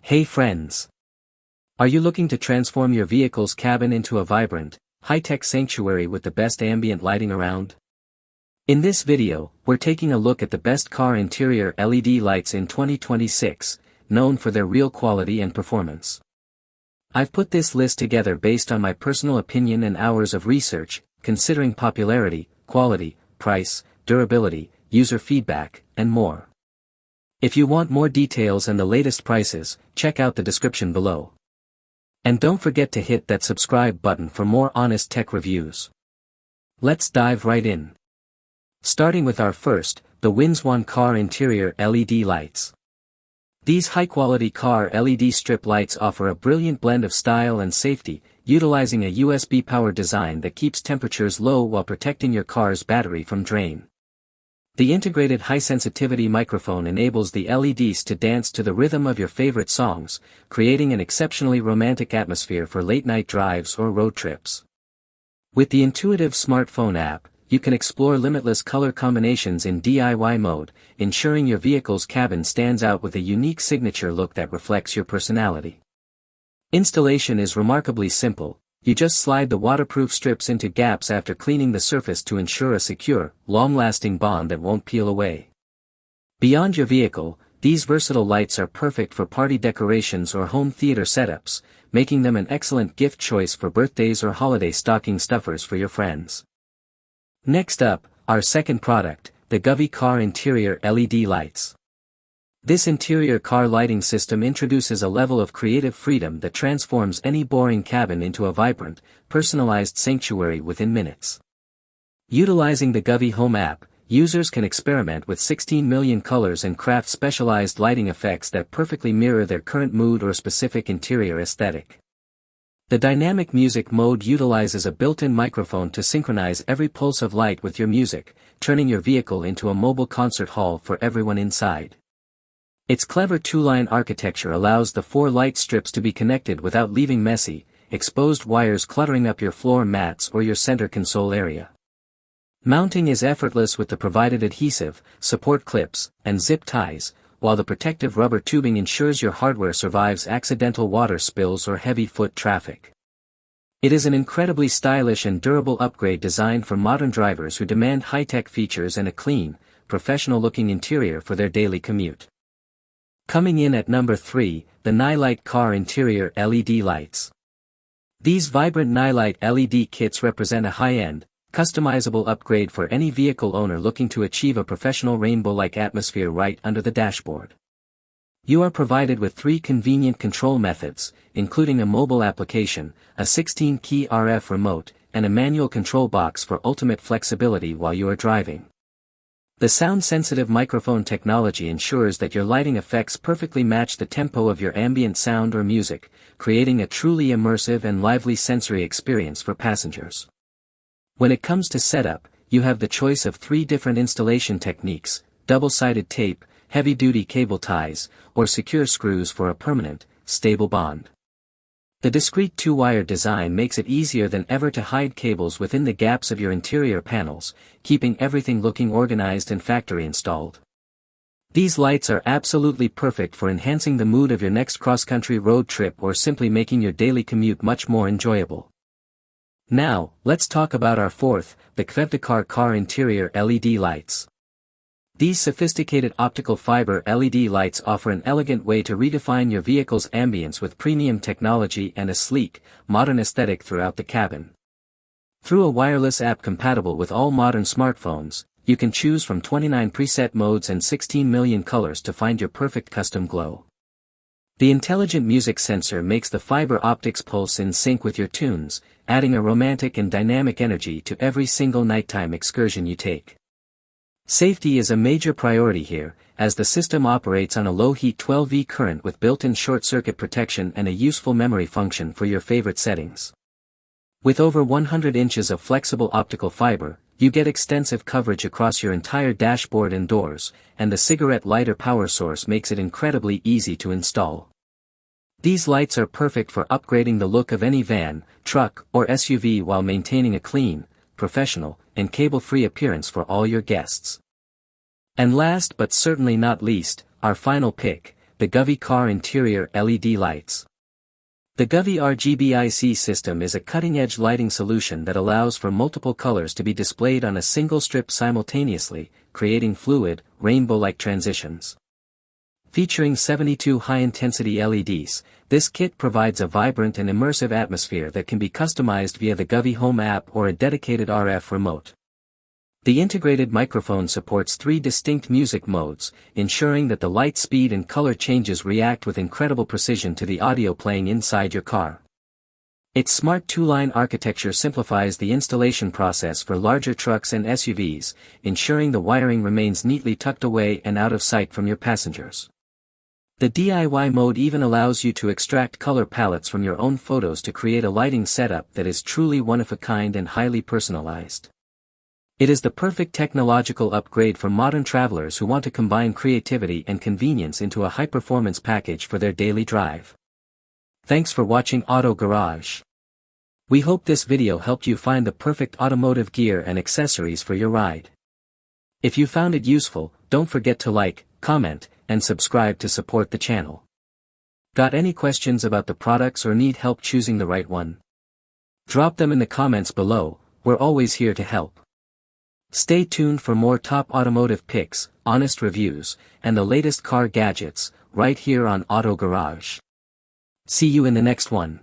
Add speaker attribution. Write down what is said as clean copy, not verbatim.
Speaker 1: Hey friends! Are you looking to transform your vehicle's cabin into a vibrant, high-tech sanctuary with the best ambient lighting around? In this video, we're taking a look at the best car interior LED lights in 2026, known for their real quality and performance. I've put this list together based on my personal opinion and hours of research, considering popularity, quality, price, durability, user feedback, and more. If you want more details and the latest prices, check out the description below. And don't forget to hit that subscribe button for more honest tech reviews. Let's dive right in. Starting with our first, the WinSwan car interior LED lights. These high-quality car LED strip lights offer a brilliant blend of style and safety, utilizing a USB power design that keeps temperatures low while protecting your car's battery from drain. The integrated high-sensitivity microphone enables the LEDs to dance to the rhythm of your favorite songs, creating an exceptionally romantic atmosphere for late-night drives or road trips. With the intuitive smartphone app, you can explore limitless color combinations in DIY mode, ensuring your vehicle's cabin stands out with a unique signature look that reflects your personality. Installation is remarkably simple. You just slide the waterproof strips into gaps after cleaning the surface to ensure a secure, long-lasting bond that won't peel away. Beyond your vehicle, these versatile lights are perfect for party decorations or home theater setups, making them an excellent gift choice for birthdays or holiday stocking stuffers for your friends. Next up, our second product, the Govee car interior LED lights. This interior car lighting system introduces a level of creative freedom that transforms any boring cabin into a vibrant, personalized sanctuary within minutes. Utilizing the Govee Home app, users can experiment with 16 million colors and craft specialized lighting effects that perfectly mirror their current mood or specific interior aesthetic. The dynamic music mode utilizes a built-in microphone to synchronize every pulse of light with your music, turning your vehicle into a mobile concert hall for everyone inside. Its clever two-line architecture allows the 4 light strips to be connected without leaving messy, exposed wires cluttering up your floor mats or your center console area. Mounting is effortless with the provided adhesive, support clips, and zip ties, while the protective rubber tubing ensures your hardware survives accidental water spills or heavy foot traffic. It is an incredibly stylish and durable upgrade designed for modern drivers who demand high-tech features and a clean, professional-looking interior for their daily commute. Coming in at number 3, the Nilight car interior LED lights. These vibrant Nilight LED kits represent a high-end, customizable upgrade for any vehicle owner looking to achieve a professional rainbow-like atmosphere right under the dashboard. You are provided with 3 convenient control methods, including a mobile application, a 16-key RF remote, and a manual control box for ultimate flexibility while you are driving. The sound-sensitive microphone technology ensures that your lighting effects perfectly match the tempo of your ambient sound or music, creating a truly immersive and lively sensory experience for passengers. When it comes to setup, you have the choice of 3 different installation techniques: double-sided tape, heavy-duty cable ties, or secure screws for a permanent, stable bond. The discrete 2-wire design makes it easier than ever to hide cables within the gaps of your interior panels, keeping everything looking organized and factory installed. These lights are absolutely perfect for enhancing the mood of your next cross-country road trip or simply making your daily commute much more enjoyable. Now, let's talk about our fourth, the Govee car interior LED lights. These sophisticated optical fiber LED lights offer an elegant way to redefine your vehicle's ambience with premium technology and a sleek, modern aesthetic throughout the cabin. Through a wireless app compatible with all modern smartphones, you can choose from 29 preset modes and 16 million colors to find your perfect custom glow. The intelligent music sensor makes the fiber optics pulse in sync with your tunes, adding a romantic and dynamic energy to every single nighttime excursion you take. Safety is a major priority here, as the system operates on a low-heat 12V current with built-in short-circuit protection and a useful memory function for your favorite settings. With over 100 inches of flexible optical fiber, you get extensive coverage across your entire dashboard and doors, and the cigarette lighter power source makes it incredibly easy to install. These lights are perfect for upgrading the look of any van, truck, or SUV while maintaining a clean, professional, and cable-free appearance for all your guests. And last but certainly not least, our final pick, the Govee car interior LED lights. The Govee RGB IC system is a cutting-edge lighting solution that allows for multiple colors to be displayed on a single strip simultaneously, creating fluid, rainbow-like transitions. Featuring 72 high-intensity LEDs, this kit provides a vibrant and immersive atmosphere that can be customized via the Govee Home app or a dedicated RF remote. The integrated microphone supports 3 distinct music modes, ensuring that the light speed and color changes react with incredible precision to the audio playing inside your car. Its smart 2-line architecture simplifies the installation process for larger trucks and SUVs, ensuring the wiring remains neatly tucked away and out of sight from your passengers. The DIY mode even allows you to extract color palettes from your own photos to create a lighting setup that is truly one of a kind and highly personalized. It is the perfect technological upgrade for modern travelers who want to combine creativity and convenience into a high-performance package for their daily drive. Thanks for watching Auto Garage. We hope this video helped you find the perfect automotive gear and accessories for your ride. If you found it useful, don't forget to like, comment, and subscribe to support the channel. Got any questions about the products or need help choosing the right one? Drop them in the comments below, we're always here to help. Stay tuned for more top automotive picks, honest reviews, and the latest car gadgets, right here on Auto Garage. See you in the next one.